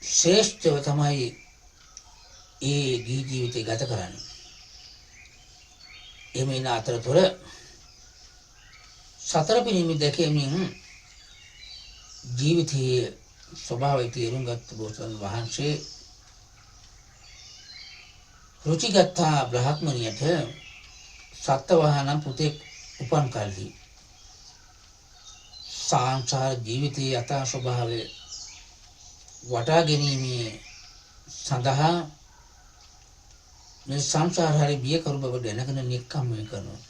ශ්‍රේෂ්ඨව තමයි ඒ ජීවිතය ගත කරන්නේ. එමෙන්න අතරතුර සතර පිරිමි දැකීමෙන් ජීවිතයේ ස්වභාවය තේරුම් ගත්ත බෝසත්න් වහන්සේ රුචිගත්තා බ්‍රාහ්මණියට සත්වවාහනම් පුතෙක් උපන් කල්හි සංසාර ජීවිතයේ යථා ස්වභාවය වටා ගැනීමේ සඳහා මේ සංසාර හරි බිය කරු බව දැනගෙන නික්කම්මය කරනවා.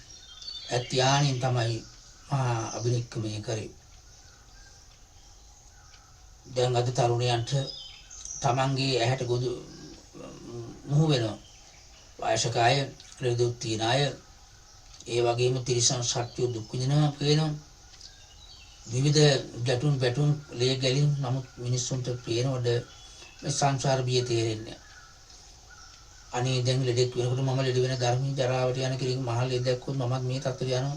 ඇත්‍යානින් තමයි මහා අභිනික්කමය කරේ. දැන් අද තරුණයන්ට තමන්ගේ ඇහැට ගොදු මුහු වෙනවා. වයසක අය, ඍදුත් තියන අය, ඒ වගේම තිරිසන් සත්‍යෝ දුක් විඳිනවා පේනවා. විවිධ ගැටුම් බැටුම් ලේ ගැලීම් නමුත් මිනිස්සුන්ට පේනවද මේ සංසාර බිය තේරෙන්නේ. අනේ දැන් ලෙඩෙක් වෙනකොට මම ලෙඩ වෙන ධර්මී ජරාවට යන කෙනෙක් මහල් ලෙඩ දැක්කොත් මමත් මේ තත්ත්වයට යනවා.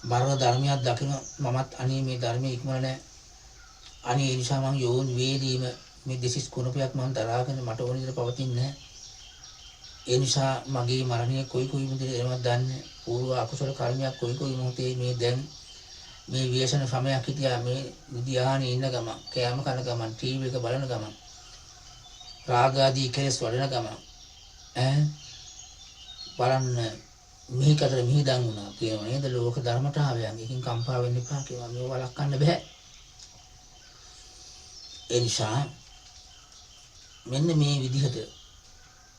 මරණ ධර්මයක් දකින මමත් අනේ මේ ධර්මයේ ඉක්මන නැහැ. අනේ ඒ නිසා මම යෝන් වේදීම මේ දෙසිස් කුණපයක් මම දරාගෙන මට ඕන විදිහට පවතින්නේ නැහැ. ඒ නිසා මගේ මරණය කොයි විදිහට එනවද දන්නේ. පූර්ව අකුසල කර්මයක් කොයි මොහොතේ මේ දැන් මේ ව්‍යසන සමයක් හිටියා මේ ධ්‍යානෙ ඉන්න ගමන් කෑම කන ගමන් ටීවී එක බලන ගමන් රාග ආදී කෙලෙස් වඩන ගමන් ඈ බලන්න මේකට මිහිදන් වුණා කියනවා නේද ලෝක ධර්මතාවයන් එකකින් කම්පා වෙන්න එපා කියනවා මේව වළක්වන්න බෑ ඒ නිසා මෙන්න මේ විදිහට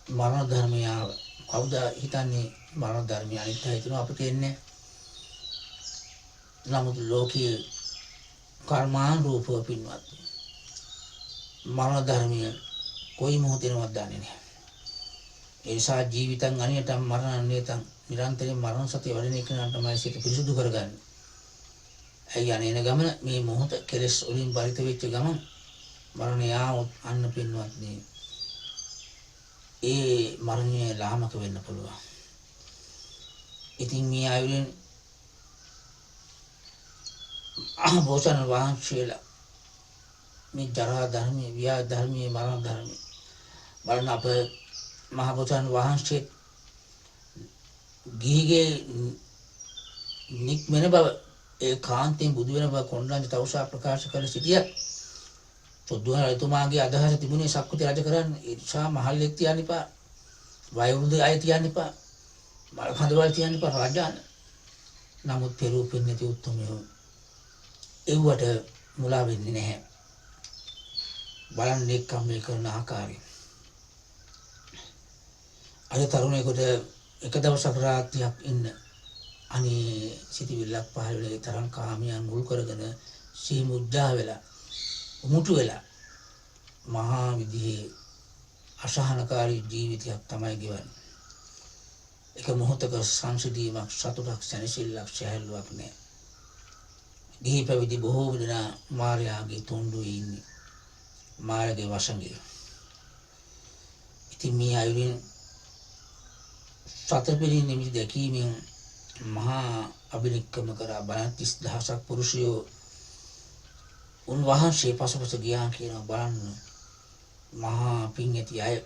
මරණ ධර්මය ආව කවුද හිතන්නේ මරණ ධර්මය අනිත් අය හිතනවා අපිට එන්නේ නමුත් ලෝකයේ කර්මානුරූපව පින්වත් මරණ ධර්මය කොයි මොහොතේවත් දන්නේ නැහැ ඒ නිසා ජීවිතං අනියතං මරණං නියතං නිරන්තරයෙන් මරණ සතිය වඩන එක නම් තමයි සිත පිරිසුදු කරගන්නේ. ඇයි අනේන ගමන මේ මොහොත කෙලස් වලින් බරිත වෙච්ච ගමන් මරණය ආවොත් අන්න පින්වත්නි ඒ මරණය ලාමක වෙන්න පුළුවන්. ඉතින් මේ ආයුරින් බෝසත්ණන් වහන්සේලා මේ ජරා ධර්මයේ ව්‍යාධ ධර්මයේ මරණ ධර්මයේ බලන අප මහ බෝසත්ණන් වහන්සේ ගිහිගේ නික්මෙන බව ඒ කාන්තෙන් බුදු වෙන බව කොණ්ඩඤ්ඤ තවුසා ප්‍රකාශ කළ සිටිය සොද්දුහාර එතුමාගේ අදහස තිබුණේ සක්විති රජ කරන්න ඒ නිසා මහල්ලෙක් තියන්න එපා වයෝවෘද්ධ අය තියන්න එපා මල් කඳවල් තියන්න එපා රාජාන නමුත් පෙරූපින් නැති උතුමියෝ එව්වට මුලා වෙන්නේ නැහැ බලන්නේ කම්මේ කරන ආකාරය අද තරුණයෙකුට එක දවසක් රාත්‍රියක් ඉන්න අනේ සිටිවිල්ලක් පහළ වෙලා ඒ තරම් කාමයන් මුල් කරගෙන සීමුජ්ජා වෙලා උමුතු වෙලා මහා විදිහේ අසහනකාරී ජීවිතයක් තමයි ගෙවන්නේ. එක මොහොතක සංසිඳීමක් සතුටක් සැනසෙල්ලක් සැහැල්ලුවක් නැහැ. ගිහි පැවිදි බොහෝ දෙනා මායාවේ තොණ්ඩුවේ ඉන්නේ. මායාවේ වසඟේ. ඉතින් මේ අයුරින් සතරපිරින් නිමිති දැකීමෙන් මහා අභිනික්කම කරා බලන් 30000ක් පුරුෂයෝ උන්වහන්සේ පසුපස ගියා කියනවා බලන්න මහා පින් ඇති අය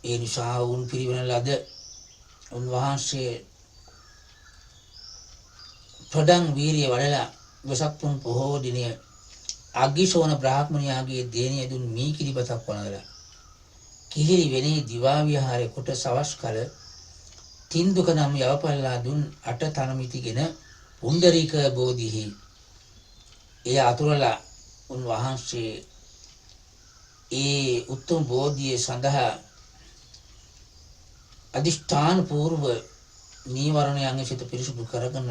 ඒ නිසා උන් පිරිවෙන ලද උන්වහන්සේ ප්‍රදං වීරිය වඩලා වෙසක් පුන් පොහෝ දිනය අග්ගිශෝන බ්‍රාහ්මණයාගේ දේනිය දුන් මී කිරිබතක් වළඳලා කිහිරි වෙනේ දිවා විහාරේ කොට සවස් කල තින්දුක නම් යවපල්ලා දුන් අට තනමිතිගෙන පුණ්ඩරීක බෝධිහි ඒ අතුරලා උන්වහන්සේ ඒ උතුම් බෝධිය සඳහා අදිෂ්ඨාන පූර්ව නීවරණයන්ගේ සිත පිරිසුදු කරගෙන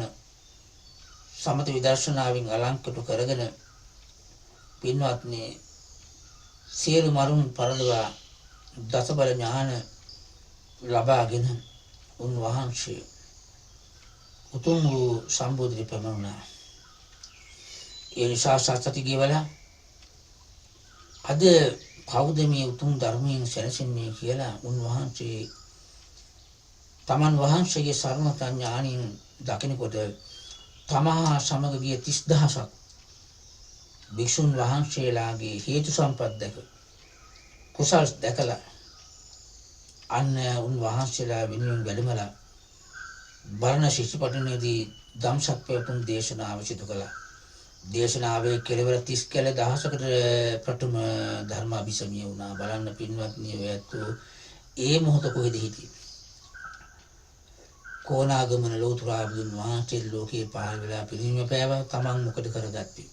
සමත විදර්ශනාවෙන් අලංකృత කරගෙන පින්වත්නි සියලු මරුන් පරලවා දසබල ඥාන ලබාගෙන උන්වහන්සේ උතුම් වූ සම්බුද්ධි ප්‍රමණා ඒ නිසා සත්‍යති කියවලා අද කවුද මේ උතුම් ධර්මයෙන් සැනසෙන්නේ කියලා උන්වහන්සේ තමන් වහන්සේගේ සරණ ඥානින් දකිනකොට තමහා සමග ගිය 30000ක් භික්ෂුන් වහන්සේලාගේ හේතු සම්පත් දැක කුසල් දැකලා අන්න උන්වහන්සේලා වෙනුවෙන් වැඩමලා බරණ ශිෂ්‍යපටිනේදී ධම්සක් පැවතුම් දේශනාව සිදු කළා. දේශනාවේ කෙලවර 30 කැල දහසකට ප්‍රථම ධර්මාභිසමිය වුණා. බලන්න පින්වත්නි ඔයත් ඒ මොහොත කොහෙද හිටියේ? කොණාගමන ලෝතුරා බුදුන් වහන්සේ ලෝකේ පහළ වෙලා පිරිනිම පෑවා. තමන් මොකද කරගත්තේ?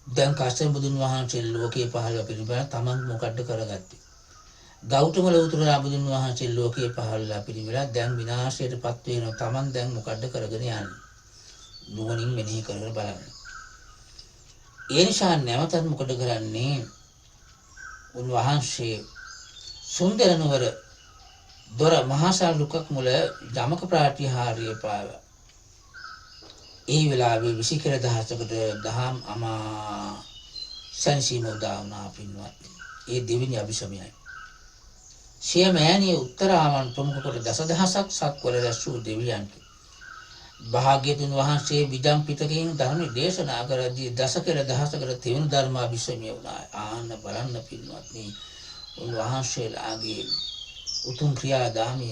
දැන් කාශ්‍යප බුදුන් වහන්සේ ලෝකේ පහළ වෙලා පිරිනිම පෑවා. තමන් මොකද කරගත්තේ? ගෞතම ලෝතුරා බුදුන් වහන්සේ ලෝකේ පහළ වෙලා පිරිනිම වෙලා දැන් විනාශයටපත් වෙනවා. තමන් දැන් මොකද කරගෙන යන්නේ? නුවණින් මෙනෙහි කරගෙන බලන්න. ඒ නිසා නැවතත් මොකද කරන්නේ? උන්වහන්සේ සුන්දර නුවර දොර මහාසල් දුකක් මුල යමක ප්‍රාතිහාර්ය පාවා. ඒ වෙලාවේ විසිකර දහසකට දහම් අමා සංසීම උදාවනා පින්වත්. ඒ දෙවිනි අභිසමයයි. සියමෑණිය උත්තරාවන් ප්‍රමුඛ කොට දසදහසක් සත්වල රැසූ දෙවියන්ට භාග්‍යතුන් වහන්සේ විදම් පිටකයෙන් ධර්ම දේශනා කරදී දසකල දහසකට තෙවන ධර්මාභිසමය වුණා. ආන්න බලන්න පින්වත්නි උන්වහන්සේලාගේ උතුම් ක්‍රියාදාමය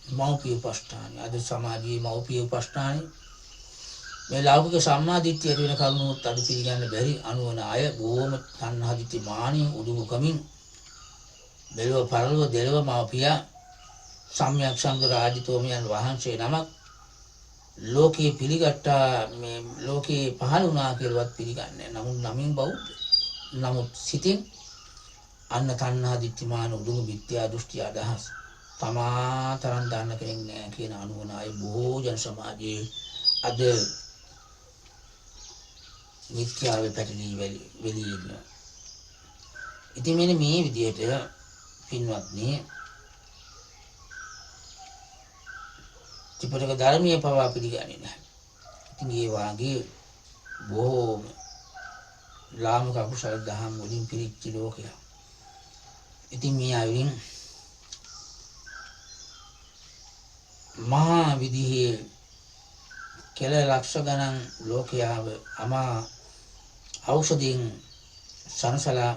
මෞපිය උපස්ථානයි. අද සමාජයේ මෞපිය උපස්ථානයි මේ ලෞකික සම්මාදිට්ඨිය වෙන කරුණුත් අද පිළිගන්න බැරි අනුවන අය බොහොම තණ්හාදිට්ඨි මානිය උඩුකමින් බෙලව පරලව දෙලව මෞපියා සම්්‍යක් සංඝ රාජිතෝමියන් වහන්සේ නමක් ලෝකයේ පිළිගත්තා මේ ලෝකයේ පහළ වුණා කියලාවත් පිළිගන්නේ. නමුත් නමින් බෞද්ධ. නමුත් සිතින් අන්න තණ්හා දිට්ඨිමාන උදුම මිත්‍යා දෘෂ්ටි අදහස් තමා තරම් දාන්න කෙනෙක් නෑ කියන අනුවන අය බොහෝ ජන සමාජයේ අද මිත්‍යාවේ පැටලී වෙලී ඉන්නවා. ඉතින් මෙන්න මේ විදිහට පින්වත්නි ත්‍රිපිටක ධර්මයේ පවා පිළිගන්නේ නැහැ. ඉතින් ඒ වාගේ බොහෝ ලාමක අකුසල දහම් වලින් පිරිච්ච ලෝකයක්. ඉතින් මේ අයින් මහා විදිහේ කෙල ලක්ෂ ගණන් ලෝකයාව අමා ඖෂධින් සනසලා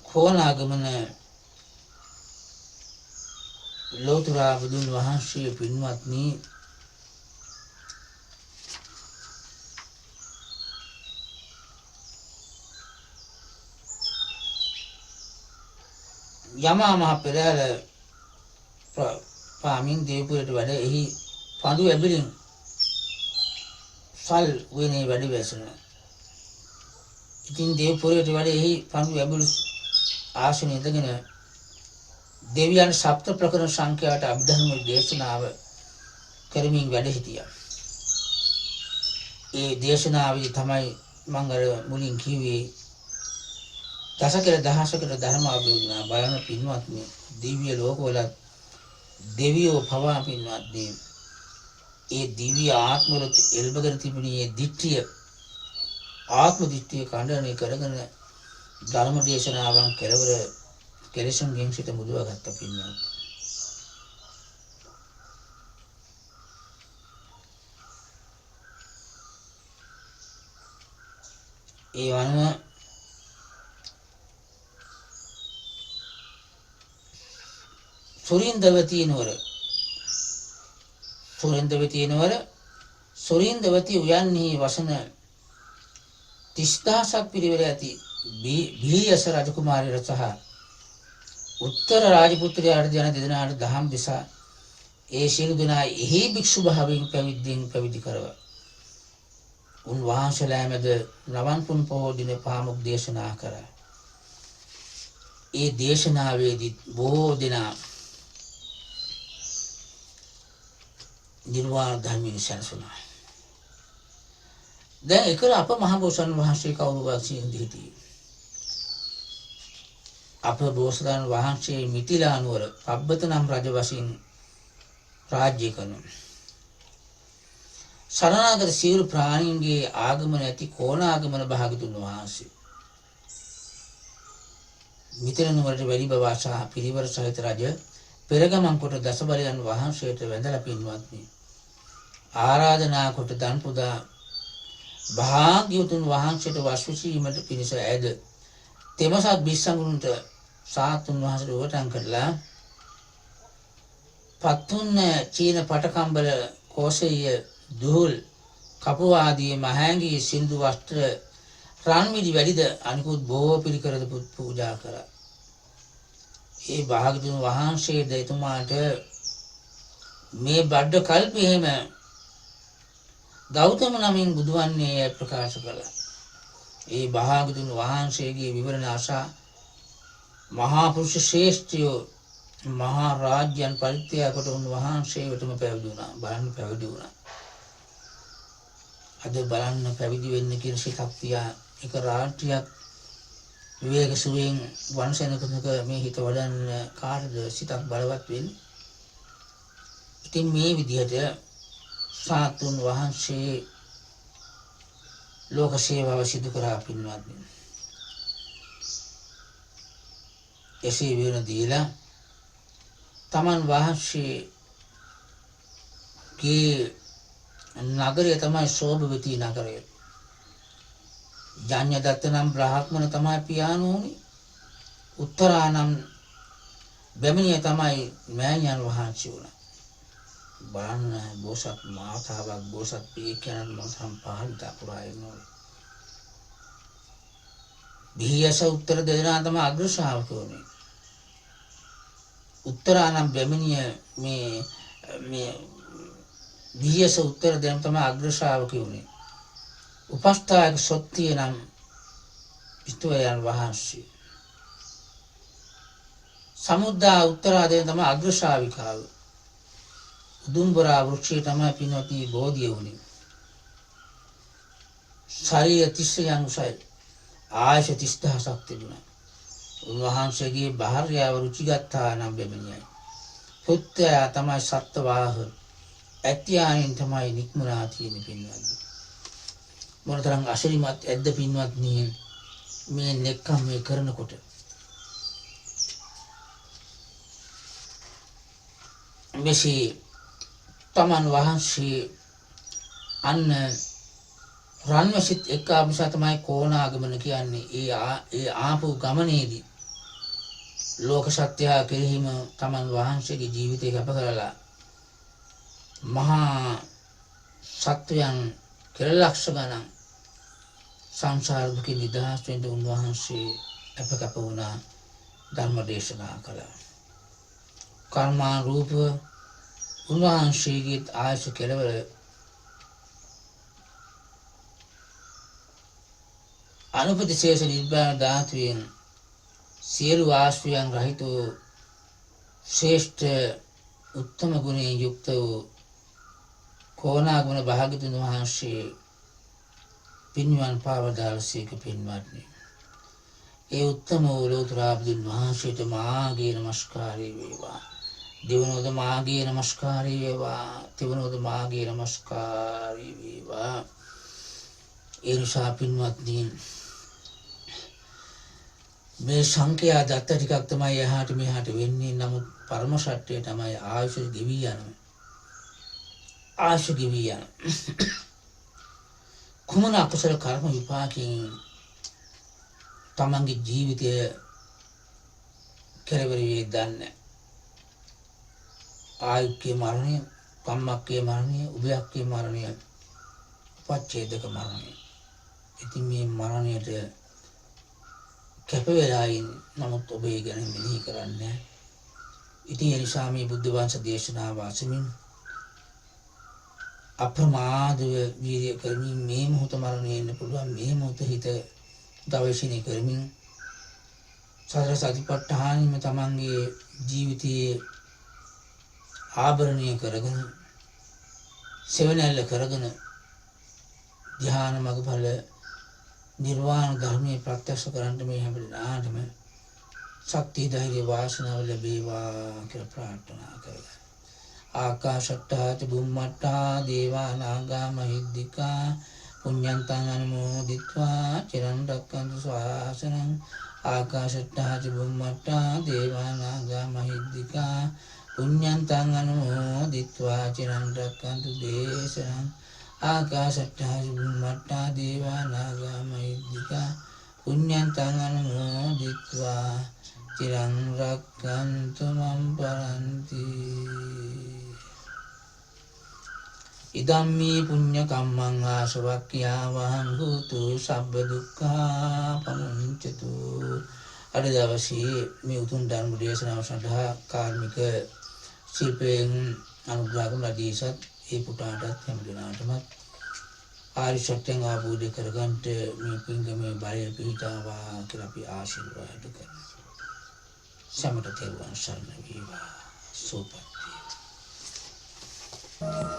කෝණාගමන ලෝතර බුදුන් වහන්සේ පින්වත්නි යමා මහ පෙරහැර පාමින් දේවපුරට වැඩ එහි පඳු ඇබිලින් සල් වෙනේ වැඩි වැසෙනවා. ඉතින් දේවපුරට වැඩ එහි පඳු ඇබිලි ආසනයේ ඉඳගෙන දෙවියන් සප්ත ප්‍රකරණ සංඛ්‍යාවට අභිධර්ම දේශනාව කරමින් වැඩ සිටියා. ඒ දේශනාවේදී තමයි මම අර මුලින් කිව්වේ දසකල දහසකට ධර්ම අවබෝධනා බලන පින්වත්නි දිව්‍ය ලෝකවල දෙවියෝ පවා පින්වත්නි ඒ දිව්‍ය ආත්මවල එල්බගෙන තිබුණේ දිට්ඨිය ආත්ම දිට්ඨිය කණ්ඩනය කරගෙන ධර්ම දේශනාවන් කෙරවර කෙලෙසුන්ගෙන් සිත මුදවාගත්ත පින්වත්. ඒ වන්ව සුරින්දවතී නුවර සුරින්දවතී උයන්හි වසන 30000ක් පිරිවර ඇති බිලියස රජකුමාරී රසහ උත්තර රාජපුත්‍රයාට යන දෙදෙනාට දහම් දිසා ඒ සියලු දෙනා එහි භික්ෂු භාවයෙන් පැවිදි කරව. උන්වහන්සේලා මැද නවන් පුන් පොහෝ දින පාමුක් දේශනා කරා. ඒ දේශනාවේදී බොහෝ දෙනා නිර්වාණ ධර්මයෙන් සැනසුණා. දැන් එකල අප මහ බෝසත්ණන් වහන්සේ කවුරුවත් සිටියේ. අප බෝසතාණන් වහන්සේ මිථිලා නුවර පබ්බත නම් රජ වශයෙන් රාජ්‍ය කරනවා. සරණාගත සියලු ප්‍රාණීන්ගේ ආගමන ඇති කෝණාගමන භාගතුන් වහන්සේ මිථිලා නුවරට වැඩි බව සහ පිරිවර සහිත රජ පෙරගමන් කොට දසබලයන් වහන්සේට වැඳලා පින්වත්නි ආරාධනා කොට දන් පුදා භාග්‍යවතුන් වහන්සේට වස්විසීමට පිණිස ඇද තෙමසත් බිස්සඟුන්ට සාතුන් වහන්සේට උවටන් කරලා පත්තුන්න චීන පටකම්බල කෝසෙය දුහුල් කපුව ආදී මහෑංගී සින්දු වස්ත්‍ර රන්මිදි වැඩිද අනිකුත් බොහෝ පිළිකරද පූජා කරා. ඒ භාග්‍යවතුන් වහන්සේ දෙතුමාට මේ බඩ කල්පෙම ගෞතම නමින් බුදුවන්නේ ප්‍රකාශ කළා. ඒ භාග්‍යවතුන් වහන්සේගේ විවරණ අසා මහා පුරුෂ ශ්‍රේෂ්ඨයෝ මහා රාජ්‍යයන් පරිත්‍යාග කොට උන්වහන්සේ වෙතම පැවිදි වුණා. බලන්න පැවිදි වුණා. අද බලන්න පැවිදි වෙන්න කියන සිතක් තියා එක රාජ්‍යයක් විවේක සුවයෙන් වංශනකක මේ හිත වඩන්න කාටද සිතක් බලවත් වෙන්නේ. ඉතින් මේ විදිහට සාතුන් වහන්සේ ලෝක සේවාව සිදු කරා පින්වත්නි. එසේ වෙන දීලා තමන් වහන්සේගේ නගරය තමයි සෝභවතී නගරය. ජඤ්ඤදත්ත නම් බ්‍රාහ්මණ තමයි පියාණෝනි. උත්තරානම් බැමිණිය තමයි මෑණියන් වහන්සේ වුණා. බලන්න බෝසත් මාතාවක් බෝසත් පියකයන්ට මොනතරම් පහළිතා පුරා ඉන්නවා. බිහියස උත්තර දෙනා තමයි අග්‍ර ශ්‍රාවකවනේ. උත්තරානම් බැමිණිය මේ බිහියස උත්තර දෙන තමයි අග්‍ර ශ්‍රාවකයෝනේ. උපස්ථායක සොත්තිය නම් ඉස්තුවයන් වහන්සේ. සමුද්දා උත්තරාදයෙන් තමයි අග්‍ර ශ්‍රාවිකාව. උදුම්බරා වෘක්ෂය තමයි පින්වත්නි බෝධිය වුණේ. ශරීර 30 යන උසයි. ආයුෂ 30000ක් තිබුණා. උන්වහන්සේගේ භාර්යාව රුචිගත්තා නම් බැමිණියයි. පුත්‍රයා තමයි සත්වාහ. ඇත්‍යායන් තමයි නික්මුණා තියෙන පින්වත්නි. මොනතරම් අශිරිමත් ඇද්ද පින්වත්නි මේ නෙක්ඛම් මේ කරනකොට. මෙසේ තමන් වහන්සේ අන්න රන්වසිත එක්ක ආපුසා තමයි කෝණාගමන කියන්නේ. ඒ ආපු ගමනේදී ලෝක සත්‍ය කෙරෙහිම තමන් වහන්සේගේ ජීවිතය කැප කරලා මහා සත්වයන් කෙරලක්ෂ ගණන් සංසාර දුකින් නිදහස් වෙන්න උන්වහන්සේ අප වුණා ධර්ම දේශනා කළා. කර්මානුරූපව උන්වහන්සේගේ ආයුෂ කෙලවර අනුපතිශේෂ නිර්වාණ ධාතුවෙන් සියලු ආශ්‍රයයන් රහිත වූ ශ්‍රේෂ්ඨ උත්තම ගුණයෙන් යුක්ත වූ කෝණාගමන භාග්‍යවතුන් වහන්සේ පින්වන් පාවදාලසේක පින්වත්නි. ඒ උත්තම වූ ලෝතර බුදුන් වහන්සේට මාගේ නමස්කාරය වේවා. දෙවනෝද මාගේ නමස්කාරය වේවා. තෙවනෝද මාගේ නමස්කාරය වේවා. ඒ නිසා පින්වත්නි මේ සංඛ්‍යා දත්ත ටිකක් තමයි එහාට මෙහාට වෙන්නේ. නමුත් පරම සත්‍යය තමයි ආයුෂ ගෙවි යනවා. ආයුෂ ගෙවි යන කුමන අකුසල කර්ම විපාකයෙන් තමන්ගේ ජීවිතය කෙරවර වේ දන්නේ. ආයුක්කේ මරණය, කම්මක්කේ මරණය, උභයක්කේ මරණය, පච්ඡේදක මරණය. ඉතින් මේ මරණයට කැප වෙලා නමුත් ඔබ ඒ ගැන මෙනෙහි කරන්නේ. ඉතින් ඒ නිසා මේ බුද්ධ වංශ දේශනාව වාසමින් අප්‍රමාදව වීර්ය කරමින් මේ මොහොත මරණය එන්න පුළුවන් මේ මොහොත හිත දවේශීනී කරමින් සතර සතිපට්ඨානෙම තමන්ගේ ජීවිතයේ ආභරණීය කරගෙන සෙවණැල්ල කරගෙන ධ්‍යාන මගඵල නිර්වාණ ධර්මයේ ප්‍රත්‍යක්ෂ කරන්න මේ හැම දිනාටම ශක්තිය ධෛර්ය වාසනාව ලැබේවා කියලා ප්‍රාර්ථනා කරලා ආකාශට්ටා චුම්මට්ටා දේවා නාග මහිද්దికා පුඤ්ඤන්තං අනුමෝදිත්වා චිරන් රැක්කන්තු ශාසනං ආකාශට්ටා චුම්මට්ටා දේවා නාග මහිද්దికා පුඤ්ඤන්තං අනුමෝදිත්වා චිරන් රැක්කන්තු දේශනං ආකාශට්ටා චුම්මට්ටා දේවා නාග මහිද්దికා පුඤ්ඤන්තං අනුමෝදිත්වා චිරන් රැක්කන්තු මම් පරන්ති. ඉදම්මේ පුඤ්ඤ කම්මං ආසවක්ඛ්‍යා වහං හෝතු සබ්බ දුක්ඛා පමුඤ්චතු. අද දවසේ මේ උතුම් ධර්ම දේශනාව සඳහා කාර්මික ශිල්පයෙන් අනුග්‍රහ කරන දේශත් ඒ පුටාටත් හැම දිනාටම ආරි සත්‍යං ආબોධ කරගන්නට මේ පින්කමේ බලය පිහිටාවා කියලා අපි ආශිර්වාද කරනවා. සමට තෙරුවන් සරණ වේවා. සුවපත් වේවා.